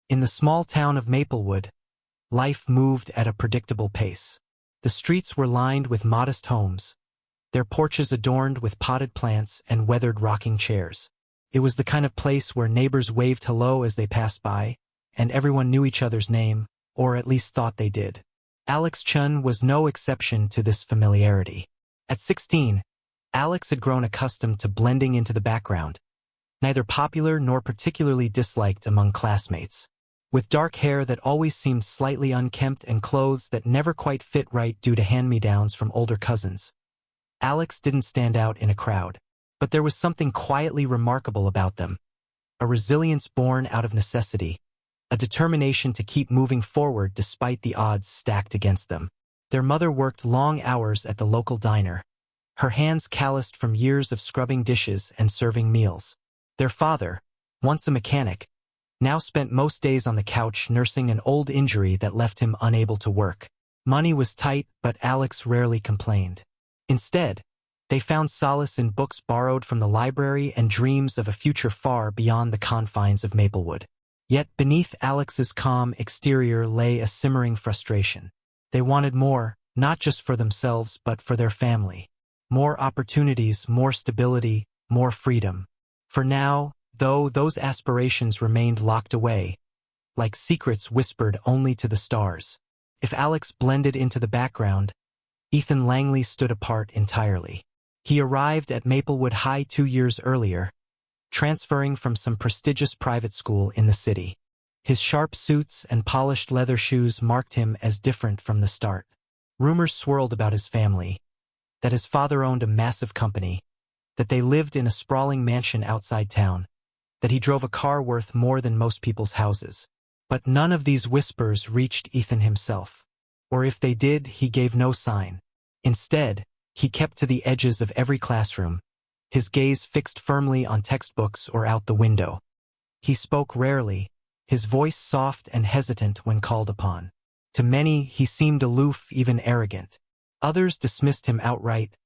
In the small town of Maplewood, life moved at a predictable pace. The streets were lined with modest homes, their porches adorned with potted plants and weathered rocking chairs. It was the kind of place where neighbors waved hello as they passed by, and everyone knew each other's name, or at least thought they did. Alex Chun was no exception to this familiarity. At 16, Alex had grown accustomed to blending into the background, neither popular nor particularly disliked among classmates. With dark hair that always seemed slightly unkempt and clothes that never quite fit right due to hand-me-downs from older cousins, Alex didn't stand out in a crowd. But there was something quietly remarkable about them, a resilience born out of necessity, a determination to keep moving forward despite the odds stacked against them. Their mother worked long hours at the local diner, her hands calloused from years of scrubbing dishes and serving meals. Their father, once a mechanic, now spent most days on the couch nursing an old injury that left him unable to work. Money was tight, but Alex rarely complained. Instead, they found solace in books borrowed from the library and dreams of a future far beyond the confines of Maplewood. Yet beneath Alex's calm exterior lay a simmering frustration. They wanted more, not just for themselves but for their family. More opportunities, more stability, more freedom. For now, though, those aspirations remained locked away, like secrets whispered only to the stars. If Alex blended into the background, Ethan Langley stood apart entirely. He arrived at Maplewood High 2 years earlier, transferring from some prestigious private school in the city. His sharp suits and polished leather shoes marked him as different from the start. Rumors swirled about his family, that his father owned a massive company, that they lived in a sprawling mansion outside town, that he drove a car worth more than most people's houses. But none of these whispers reached Ethan himself. Or if they did, he gave no sign. Instead, he kept to the edges of every classroom, his gaze fixed firmly on textbooks or out the window. He spoke rarely, his voice soft and hesitant when called upon. To many, he seemed aloof, even arrogant. Others dismissed him outright,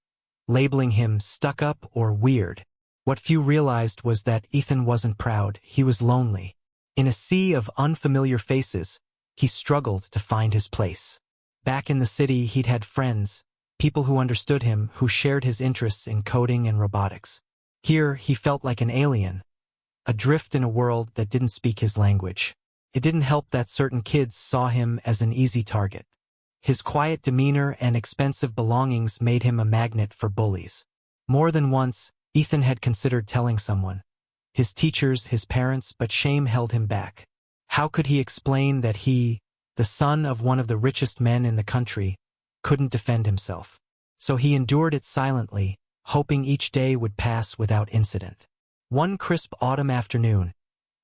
labeling him stuck-up or weird. What few realized was that Ethan wasn't proud, he was lonely. In a sea of unfamiliar faces, he struggled to find his place. Back in the city, he'd had friends, people who understood him, who shared his interests in coding and robotics. Here, he felt like an alien, adrift in a world that didn't speak his language. It didn't help that certain kids saw him as an easy target. His quiet demeanor and expensive belongings made him a magnet for bullies. More than once, Ethan had considered telling someone, his teachers, his parents, but shame held him back. How could he explain that he, the son of one of the richest men in the country, couldn't defend himself? So he endured it silently, hoping each day would pass without incident. One crisp autumn afternoon,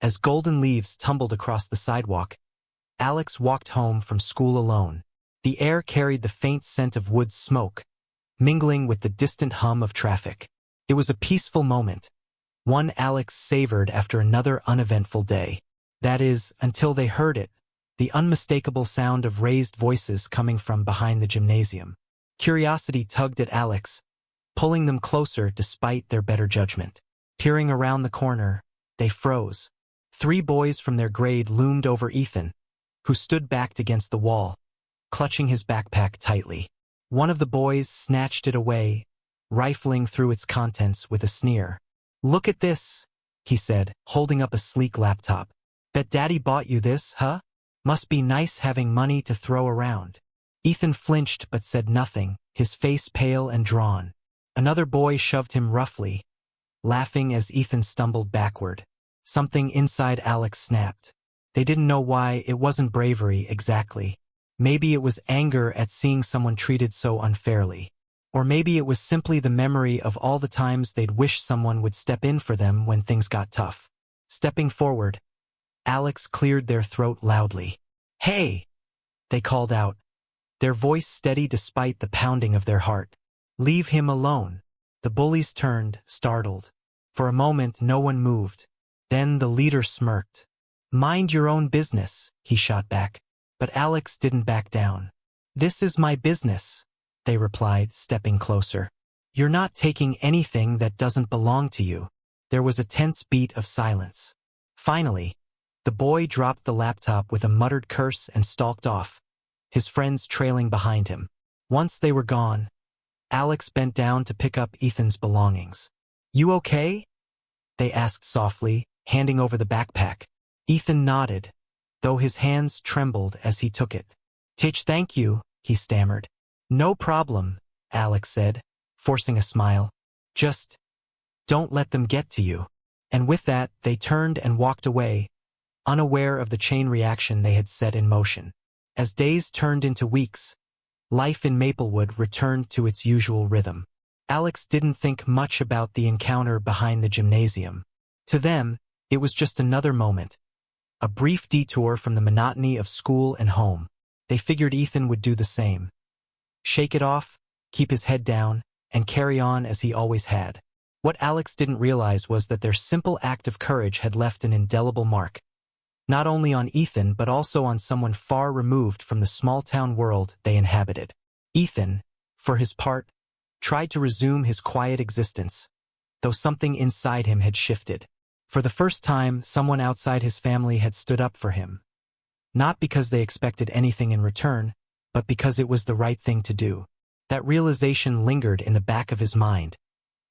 as golden leaves tumbled across the sidewalk, Alex walked home from school alone. The air carried the faint scent of wood smoke, mingling with the distant hum of traffic. It was a peaceful moment, one Alex savored after another uneventful day. That is, until they heard it, the unmistakable sound of raised voices coming from behind the gymnasium. Curiosity tugged at Alex, pulling them closer despite their better judgment. Peering around the corner, they froze. 3 boys from their grade loomed over Ethan, who stood backed against the wall, clutching his backpack tightly. One of the boys snatched it away, rifling through its contents with a sneer. "Look at this," he said, holding up a sleek laptop. "Bet Daddy bought you this, huh? Must be nice having money to throw around." Ethan flinched but said nothing, his face pale and drawn. Another boy shoved him roughly, laughing as Ethan stumbled backward. Something inside Alex snapped. They didn't know why. It wasn't bravery exactly. Maybe it was anger at seeing someone treated so unfairly. Or maybe it was simply the memory of all the times they'd wished someone would step in for them when things got tough. Stepping forward, Alex cleared their throat loudly. "Hey!" they called out, their voice steady despite the pounding of their heart. "Leave him alone." The bullies turned, startled. For a moment, no one moved. Then the leader smirked. "Mind your own business," he shot back. But Alex didn't back down. "This is my business," they replied, stepping closer. "You're not taking anything that doesn't belong to you." There was a tense beat of silence. Finally, The boy dropped the laptop with a muttered curse and stalked off, his friends trailing behind him. Once they were gone, Alex bent down to pick up Ethan's belongings. "You okay?" they asked softly, handing over the backpack. Ethan nodded, though his hands trembled as he took it. Thank you," he stammered. "No problem," Alex said, forcing a smile. "Just don't let them get to you." And with that, they turned and walked away, unaware of the chain reaction they had set in motion. As days turned into weeks, life in Maplewood returned to its usual rhythm. Alex didn't think much about the encounter behind the gymnasium. To them, it was just another moment, a brief detour from the monotony of school and home. They figured Ethan would do the same. Shake it off, keep his head down, and carry on as he always had. What Alex didn't realize was that their simple act of courage had left an indelible mark, not only on Ethan but also on someone far removed from the small-town world they inhabited. Ethan, for his part, tried to resume his quiet existence, though something inside him had shifted. For the first time, someone outside his family had stood up for him. Not because they expected anything in return, but because it was the right thing to do. That realization lingered in the back of his mind,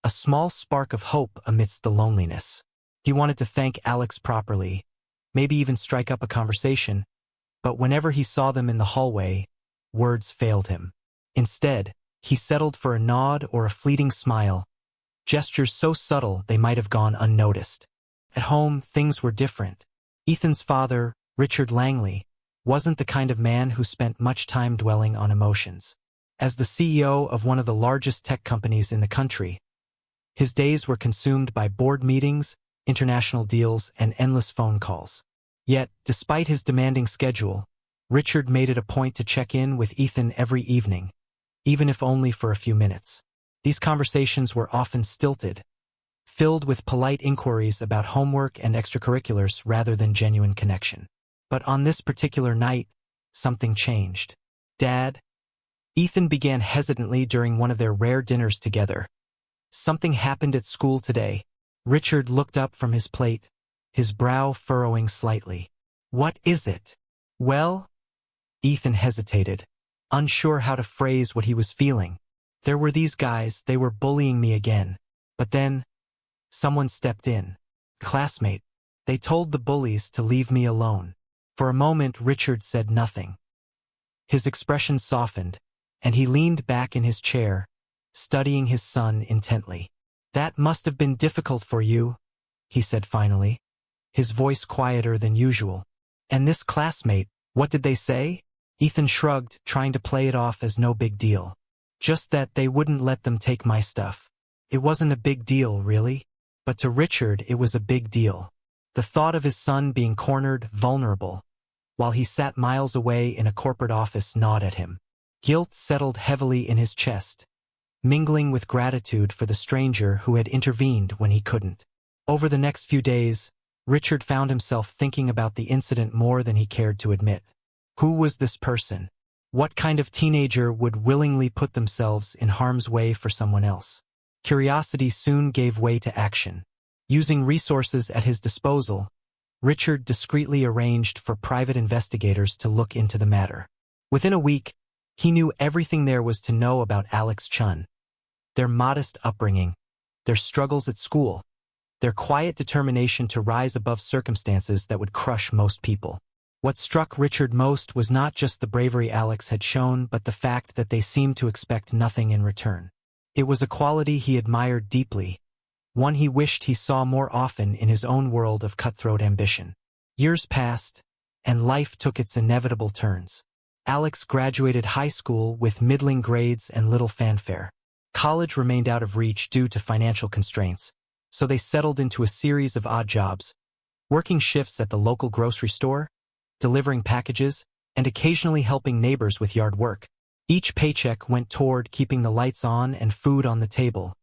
a small spark of hope amidst the loneliness. He wanted to thank Alex properly, maybe even strike up a conversation, but whenever he saw them in the hallway, words failed him. Instead, he settled for a nod or a fleeting smile, gestures so subtle they might have gone unnoticed. At home, things were different. Ethan's father, Richard Langley, wasn't the kind of man who spent much time dwelling on emotions. As the CEO of one of the largest tech companies in the country, his days were consumed by board meetings, international deals, and endless phone calls. Yet, despite his demanding schedule, Richard made it a point to check in with Ethan every evening, even if only for a few minutes. These conversations were often stilted, filled with polite inquiries about homework and extracurriculars rather than genuine connection. But on this particular night, something changed. "Dad," Ethan began hesitantly during one of their rare dinners together. "Something happened at school today." Richard looked up from his plate, his brow furrowing slightly. "What is it?" "Well," Ethan hesitated, unsure how to phrase what he was feeling. "There were these guys, they were bullying me again. But then, someone stepped in. Classmate. They told the bullies to leave me alone." For a moment, Richard said nothing. His expression softened, and he leaned back in his chair, studying his son intently. "That must have been difficult for you," he said finally, his voice quieter than usual. "And this classmate, what did they say?" Ethan shrugged, trying to play it off as no big deal. "Just that they wouldn't let them take my stuff." It wasn't a big deal, really. But to Richard, it was a big deal. The thought of his son being cornered, vulnerable, while he sat miles away in a corporate office gnawed at him. Guilt settled heavily in his chest, mingling with gratitude for the stranger who had intervened when he couldn't. Over the next few days, Richard found himself thinking about the incident more than he cared to admit. Who was this person? What kind of teenager would willingly put themselves in harm's way for someone else? Curiosity soon gave way to action. Using resources at his disposal, Richard discreetly arranged for private investigators to look into the matter. Within a week, he knew everything there was to know about Alex Chun. Their modest upbringing, their struggles at school, their quiet determination to rise above circumstances that would crush most people. What struck Richard most was not just the bravery Alex had shown, but the fact that they seemed to expect nothing in return. It was a quality he admired deeply, one he wished he saw more often in his own world of cutthroat ambition. Years passed, and life took its inevitable turns. Alex graduated high school with middling grades and little fanfare. College remained out of reach due to financial constraints, so they settled into a series of odd jobs, working shifts at the local grocery store, delivering packages, and occasionally helping neighbors with yard work. Each paycheck went toward keeping the lights on and food on the table,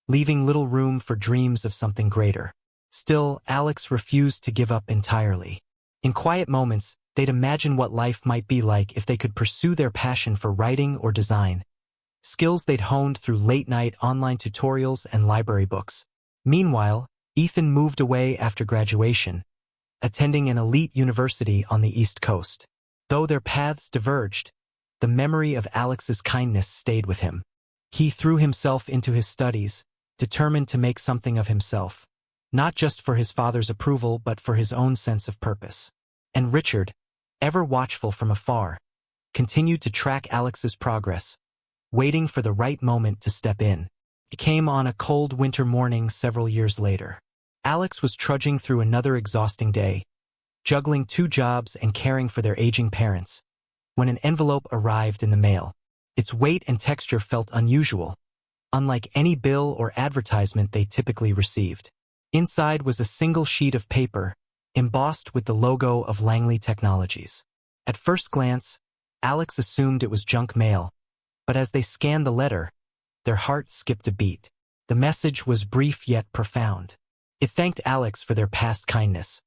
leaving little room for dreams of something greater. Still, Alex refused to give up entirely. In quiet moments, they'd imagine what life might be like if they could pursue their passion for writing or design, skills they'd honed through late-night online tutorials and library books. Meanwhile, Ethan moved away after graduation, attending an elite university on the East Coast. Though their paths diverged, the memory of Alex's kindness stayed with him. He threw himself into his studies, determined to make something of himself, not just for his father's approval but for his own sense of purpose. And Richard, ever watchful from afar, continued to track Alex's progress, waiting for the right moment to step in. It came on a cold winter morning several years later. Alex was trudging through another exhausting day, juggling 2 jobs and caring for their aging parents, when an envelope arrived in the mail. Its weight and texture felt unusual, unlike any bill or advertisement they typically received. Inside was a single sheet of paper, embossed with the logo of Langley Technologies. At first glance, Alex assumed it was junk mail, but as they scanned the letter, their heart skipped a beat. The message was brief yet profound. It thanked Alex for their past kindness,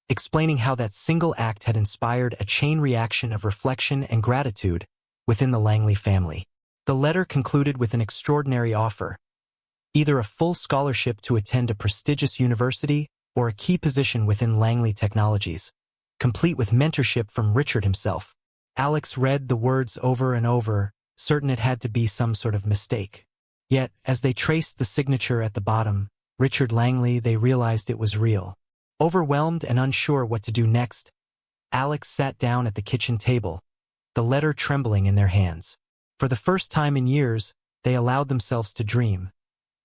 explaining how that single act had inspired a chain reaction of reflection and gratitude within the Langley family. The letter concluded with an extraordinary offer, either a full scholarship to attend a prestigious university or a key position within Langley Technologies, complete with mentorship from Richard himself. Alex read the words over and over, certain it had to be some sort of mistake. Yet, as they traced the signature at the bottom, Richard Langley, they realized it was real. Overwhelmed and unsure what to do next, Alex sat down at the kitchen table, the letter trembling in their hands. For the first time in years, they allowed themselves to dream.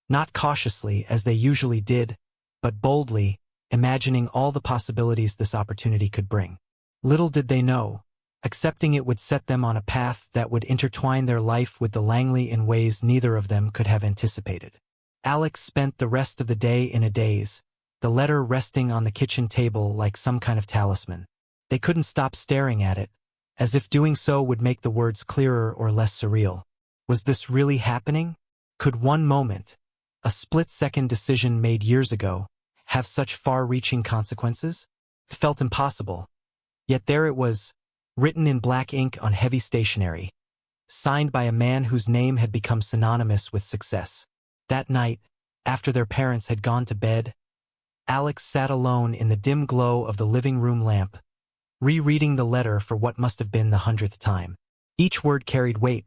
Not cautiously, as they usually did, but boldly, imagining all the possibilities this opportunity could bring. Little did they know, accepting it would set them on a path that would intertwine their life with the Langley in ways neither of them could have anticipated. Alex spent the rest of the day in a daze, the letter resting on the kitchen table like some kind of talisman. They couldn't stop staring at it, as if doing so would make the words clearer or less surreal. Was this really happening? Could one moment, a split-second decision made years ago, have such far-reaching consequences? It felt impossible. Yet there it was, written in black ink on heavy stationery, signed by a man whose name had become synonymous with success. That night, after their parents had gone to bed, Alex sat alone in the dim glow of the living room lamp, rereading the letter for what must have been the 100th time. Each word carried weight,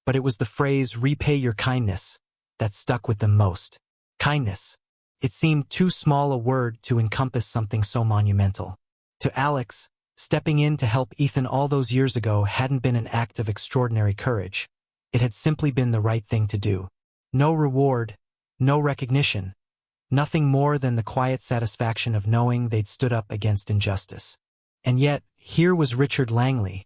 but it was the phrase, "repay your kindness," that stuck with them most. Kindness. It seemed too small a word to encompass something so monumental. To Alex, stepping in to help Ethan all those years ago hadn't been an act of extraordinary courage. It had simply been the right thing to do. No reward, no recognition, nothing more than the quiet satisfaction of knowing they'd stood up against injustice. And yet, here was Richard Langley,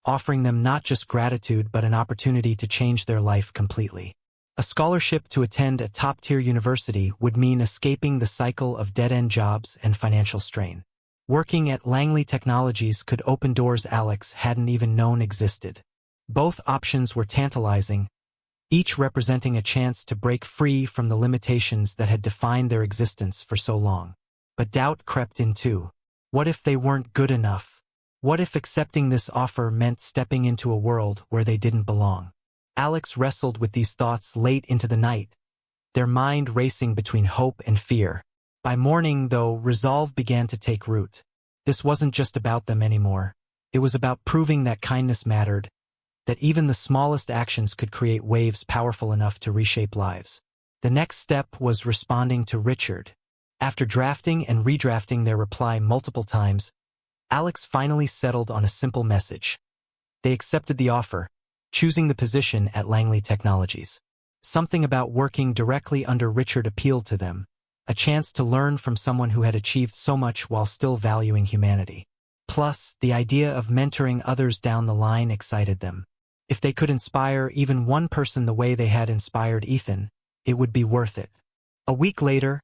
offering them not just gratitude but an opportunity to change their life completely. A scholarship to attend a top-tier university would mean escaping the cycle of dead-end jobs and financial strain. Working at Langley Technologies could open doors Alex hadn't even known existed. Both options were tantalizing, each representing a chance to break free from the limitations that had defined their existence for so long. But doubt crept in too. What if they weren't good enough? What if accepting this offer meant stepping into a world where they didn't belong? Alex wrestled with these thoughts late into the night, their mind racing between hope and fear. By morning, though, resolve began to take root. This wasn't just about them anymore. It was about proving that kindness mattered, that even the smallest actions could create waves powerful enough to reshape lives. The next step was responding to Richard. After drafting and redrafting their reply multiple times, Alex finally settled on a simple message. They accepted the offer, choosing the position at Langley Technologies. Something about working directly under Richard appealed to them, a chance to learn from someone who had achieved so much while still valuing humanity. Plus, the idea of mentoring others down the line excited them. If they could inspire even one person the way they had inspired Ethan, it would be worth it. A week later,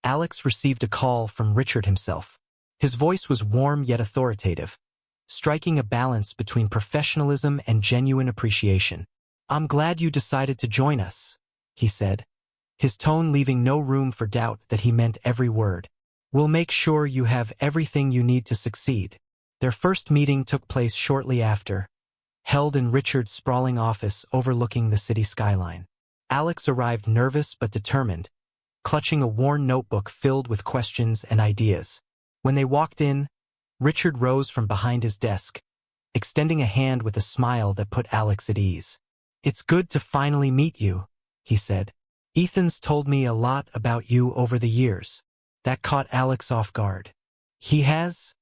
Alex received a call from Richard himself. His voice was warm yet authoritative, striking a balance between professionalism and genuine appreciation. "I'm glad you decided to join us," he said, his tone leaving no room for doubt that he meant every word. "We'll make sure you have everything you need to succeed." Their first meeting took place shortly after, held in Richard's sprawling office overlooking the city skyline. Alex arrived nervous but determined, clutching a worn notebook filled with questions and ideas. When they walked in, Richard rose from behind his desk, extending a hand with a smile that put Alex at ease. "It's good to finally meet you," he said. "Ethan's told me a lot about you over the years." That caught Alex off guard. "He has?"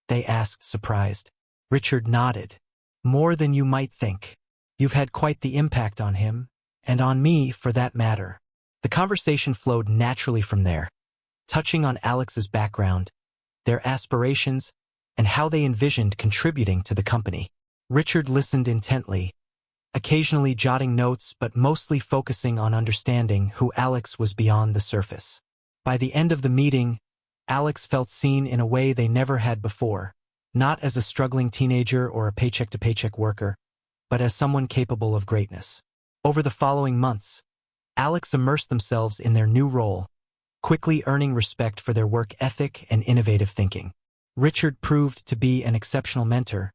they asked, surprised. Richard nodded. "More than you might think. You've had quite the impact on him, and on me for that matter." The conversation flowed naturally from there, touching on Alex's background, their aspirations, and how they envisioned contributing to the company. Richard listened intently, occasionally jotting notes but mostly focusing on understanding who Alex was beyond the surface. By the end of the meeting, Alex felt seen in a way they never had before, not as a struggling teenager or a paycheck-to-paycheck worker, but as someone capable of greatness. Over the following months, Alex immersed themselves in their new role, quickly earning respect for their work ethic and innovative thinking. Richard proved to be an exceptional mentor,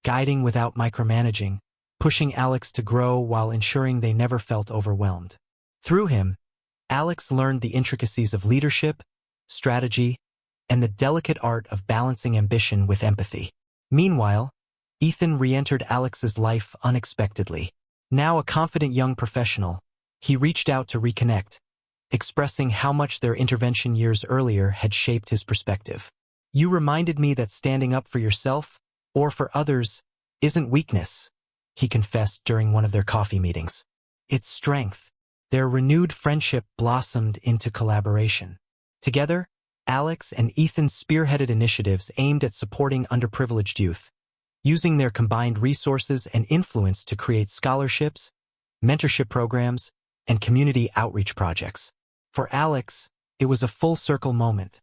guiding without micromanaging, pushing Alex to grow while ensuring they never felt overwhelmed. Through him, Alex learned the intricacies of leadership, strategy, and the delicate art of balancing ambition with empathy. Meanwhile, Ethan re-entered Alex's life unexpectedly. Now a confident young professional, he reached out to reconnect, expressing how much their intervention years earlier had shaped his perspective. "You reminded me that standing up for yourself, or for others, isn't weakness," he confessed during one of their coffee meetings. "It's strength." Their renewed friendship blossomed into collaboration. Together, Alex and Ethan spearheaded initiatives aimed at supporting underprivileged youth, using their combined resources and influence to create scholarships, mentorship programs, and community outreach projects. For Alex, it was a full-circle moment,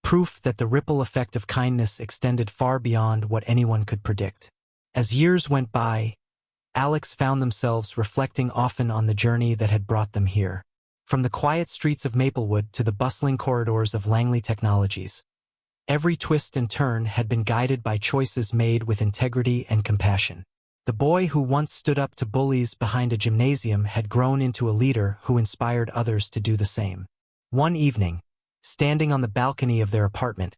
proof that the ripple effect of kindness extended far beyond what anyone could predict. As years went by, Alex found themselves reflecting often on the journey that had brought them here. From the quiet streets of Maplewood to the bustling corridors of Langley Technologies, every twist and turn had been guided by choices made with integrity and compassion. The boy who once stood up to bullies behind a gymnasium had grown into a leader who inspired others to do the same. One evening, standing on the balcony of their apartment,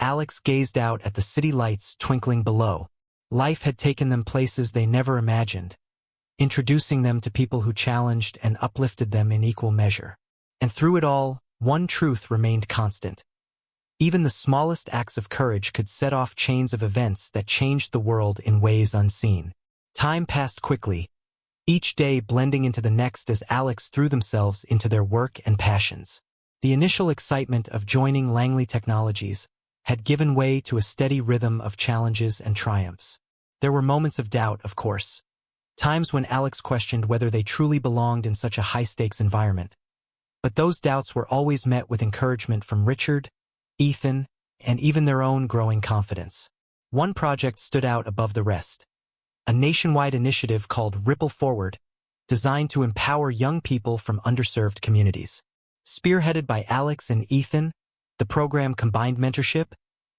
Alex gazed out at the city lights twinkling below. Life had taken them places they never imagined, introducing them to people who challenged and uplifted them in equal measure. And through it all, one truth remained constant. Even the smallest acts of courage could set off chains of events that changed the world in ways unseen. Time passed quickly, each day blending into the next as Alex threw themselves into their work and passions. The initial excitement of joining Langley Technologies had given way to a steady rhythm of challenges and triumphs. There were moments of doubt, of course, times when Alex questioned whether they truly belonged in such a high-stakes environment. But those doubts were always met with encouragement from Richard, Ethan, and even their own growing confidence. One project stood out above the rest, a nationwide initiative called Ripple Forward, designed to empower young people from underserved communities. Spearheaded by Alex and Ethan, the program combined mentorship,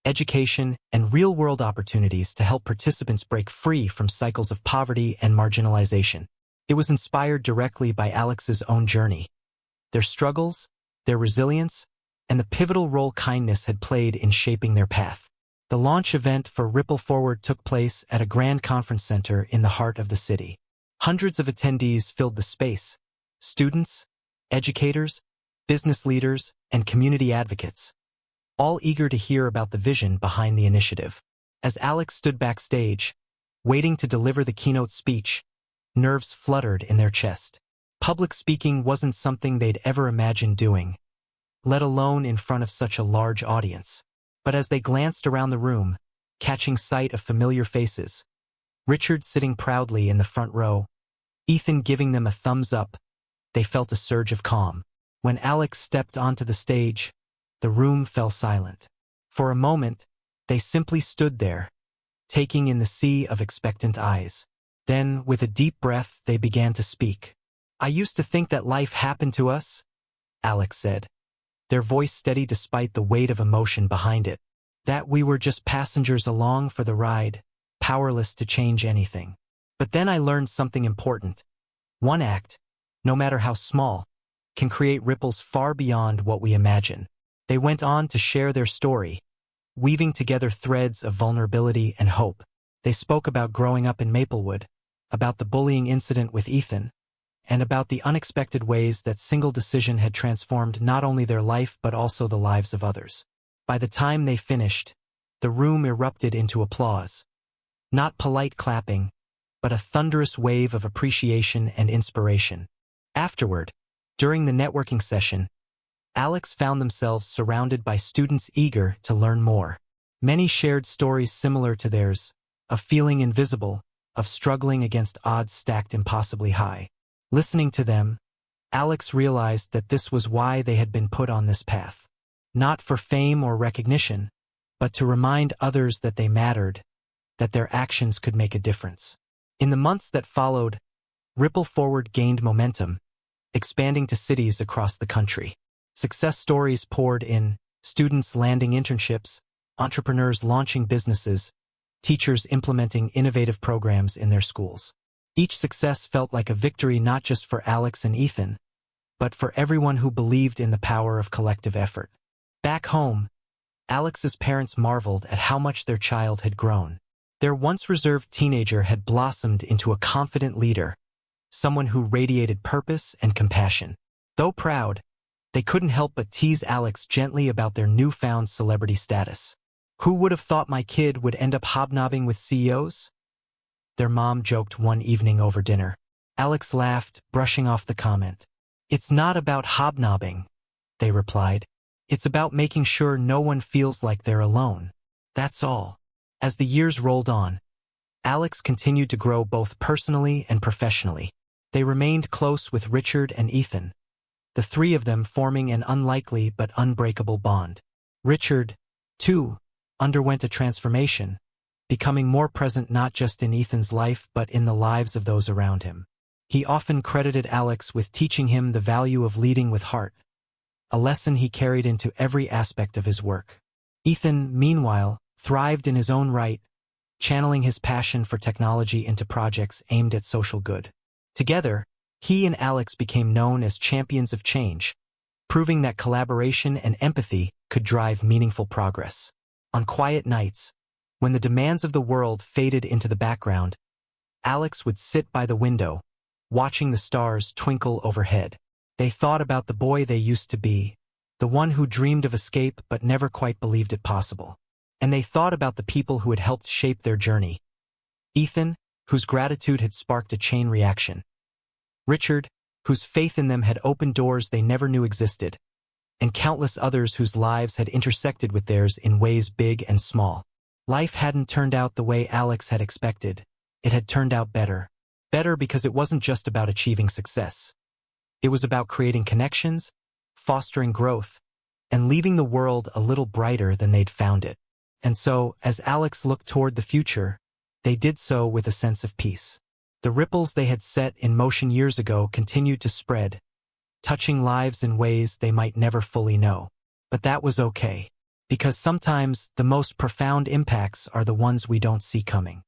education, and real-world opportunities to help participants break free from cycles of poverty and marginalization. It was inspired directly by Alex's own journey, their struggles, their resilience, and the pivotal role kindness had played in shaping their path. The launch event for Ripple Forward took place at a grand conference center in the heart of the city. Hundreds of attendees filled the space: students, educators, business leaders, and community advocates, all eager to hear about the vision behind the initiative. As Alex stood backstage, waiting to deliver the keynote speech, nerves fluttered in their chest. Public speaking wasn't something they'd ever imagined doing, let alone in front of such a large audience. But as they glanced around the room, catching sight of familiar faces, Richard sitting proudly in the front row, Ethan giving them a thumbs up, they felt a surge of calm. When Alex stepped onto the stage, the room fell silent. For a moment, they simply stood there, taking in the sea of expectant eyes. Then, with a deep breath, they began to speak. "I used to think that life happened to us," Alex said, their voice steady despite the weight of emotion behind it. "That we were just passengers along for the ride, powerless to change anything. But then I learned something important. One act, no matter how small, can create ripples far beyond what we imagine." They went on to share their story, weaving together threads of vulnerability and hope. They spoke about growing up in Maplewood, about the bullying incident with Ethan, and about the unexpected ways that single decision had transformed not only their life but also the lives of others. By the time they finished, the room erupted into applause. Not polite clapping, but a thunderous wave of appreciation and inspiration. Afterward, during the networking session, Alex found themselves surrounded by students eager to learn more. Many shared stories similar to theirs, of feeling invisible, of struggling against odds stacked impossibly high. Listening to them, Alex realized that this was why they had been put on this path. Not for fame or recognition, but to remind others that they mattered, that their actions could make a difference. In the months that followed, Ripple Forward gained momentum, expanding to cities across the country. Success stories poured in, students landing internships, entrepreneurs launching businesses, teachers implementing innovative programs in their schools. Each success felt like a victory not just for Alex and Ethan, but for everyone who believed in the power of collective effort. Back home, Alex's parents marveled at how much their child had grown. Their once reserved teenager had blossomed into a confident leader, someone who radiated purpose and compassion. Though proud, they couldn't help but tease Alex gently about their newfound celebrity status. "Who would have thought my kid would end up hobnobbing with CEOs?" their mom joked one evening over dinner. Alex laughed, brushing off the comment. "It's not about hobnobbing," they replied. "It's about making sure no one feels like they're alone. That's all." As the years rolled on, Alex continued to grow both personally and professionally. They remained close with Richard and Ethan, the three of them forming an unlikely but unbreakable bond. Richard, too, underwent a transformation, becoming more present not just in Ethan's life but in the lives of those around him. He often credited Alex with teaching him the value of leading with heart, a lesson he carried into every aspect of his work. Ethan, meanwhile, thrived in his own right, channeling his passion for technology into projects aimed at social good. Together, he and Alex became known as champions of change, proving that collaboration and empathy could drive meaningful progress. On quiet nights, when the demands of the world faded into the background, Alex would sit by the window, watching the stars twinkle overhead. They thought about the boy they used to be, the one who dreamed of escape but never quite believed it possible. And they thought about the people who had helped shape their journey. Ethan, whose gratitude had sparked a chain reaction. Richard, whose faith in them had opened doors they never knew existed. And countless others whose lives had intersected with theirs in ways big and small. Life hadn't turned out the way Alex had expected. It had turned out better. Better because it wasn't just about achieving success. It was about creating connections, fostering growth, and leaving the world a little brighter than they'd found it. And so, as Alex looked toward the future, they did so with a sense of peace. The ripples they had set in motion years ago continued to spread, touching lives in ways they might never fully know. But that was okay, because sometimes the most profound impacts are the ones we don't see coming.